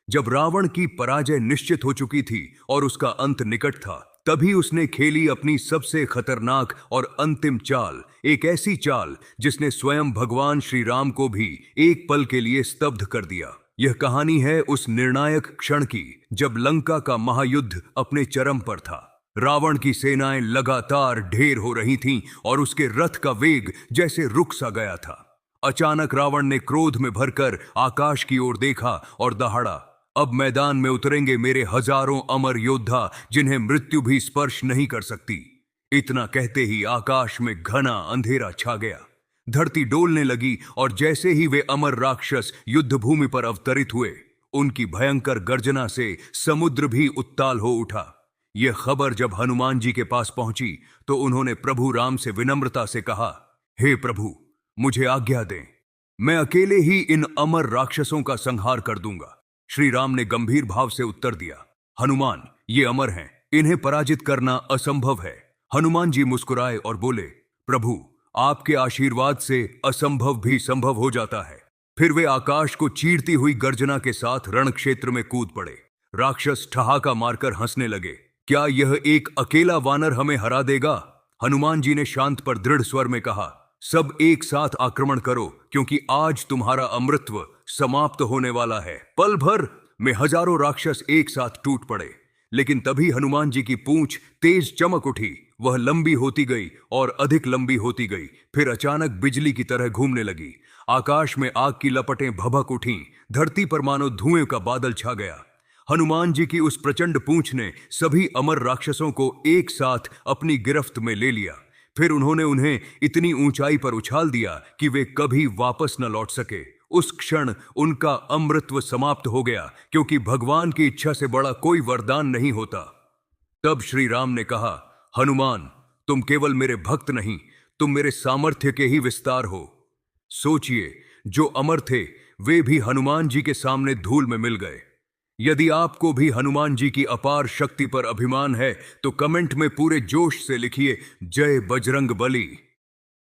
जब रावण की पराजय निश्चित हो चुकी थी और उसका अंत निकट था, तभी उसने खेली अपनी सबसे खतरनाक और अंतिम चाल, एक ऐसी चाल जिसने स्वयं भगवान श्री राम को भी एक पल के लिए स्तब्ध कर दिया। यह कहानी है उस निर्णायक क्षण की जब लंका का महायुद्ध अपने चरम पर था। रावण की सेनाएं लगातार ढेर हो रही थीं और उसके रथ का वेग जैसे रुक सा गया था। अचानक रावण ने क्रोध में भरकर आकाश की ओर देखा और दहाड़ा, अब मैदान में उतरेंगे मेरे हजारों अमर योद्धा जिन्हें मृत्यु भी स्पर्श नहीं कर सकती। इतना कहते ही आकाश में घना अंधेरा छा गया। धरती डोलने लगी और जैसे ही वे अमर राक्षस युद्ध भूमि पर अवतरित हुए, उनकी भयंकर गर्जना से समुद्र भी उत्ताल हो उठा। यह खबर जब हनुमान जी के पास पहुंची तो उन्होंने प्रभु राम से विनम्रता से कहा, हे प्रभु, मुझे आज्ञा दें, मैं अकेले ही इन अमर राक्षसों का संहार कर दूंगा। श्री राम ने गंभीर भाव से उत्तर दिया, हनुमान, ये अमर हैं, इन्हें पराजित करना असंभव है। हनुमान जी मुस्कुराए और बोले, प्रभु, आपके आशीर्वाद से असंभव भी संभव हो जाता है। फिर वे आकाश को चीरती हुई गर्जना के साथ रण क्षेत्र में कूद पड़े। राक्षस ठहाका मारकर हंसने लगे, क्या यह एक अकेला वानर हमें हरा देगा? हनुमान जी ने शांत पर दृढ़ स्वर में कहा, सब एक साथ आक्रमण करो, क्योंकि आज तुम्हारा अमृतत्व समाप्त होने वाला है। पल भर में हजारों राक्षस एक साथ टूट पड़े, लेकिन तभी हनुमान जी की पूंछ तेज चमक उठी। वह लंबी होती गई और अधिक लंबी होती गई, फिर अचानक बिजली की तरह घूमने लगी। आकाश में आग की लपटें भभक उठीं, धरती पर मानो धुएं का बादल छा गया। हनुमान जी की उस प्रचंड पूंछ ने सभी अमर राक्षसों को एक साथ अपनी गिरफ्त में ले लिया। फिर उन्होंने उन्हें इतनी ऊंचाई पर उछाल दिया कि वे कभी वापस न लौट सके। उस क्षण उनका अमृतत्व समाप्त हो गया, क्योंकि भगवान की इच्छा से बड़ा कोई वरदान नहीं होता। तब श्री राम ने कहा, हनुमान, तुम केवल मेरे भक्त नहीं, तुम मेरे सामर्थ्य के ही विस्तार हो। सोचिए, जो अमर थे वे भी हनुमान जी के सामने धूल में मिल गए। यदि आपको भी हनुमान जी की अपार शक्ति पर अभिमान है तो कमेंट में पूरे जोश से लिखिए, जय बजरंग बली।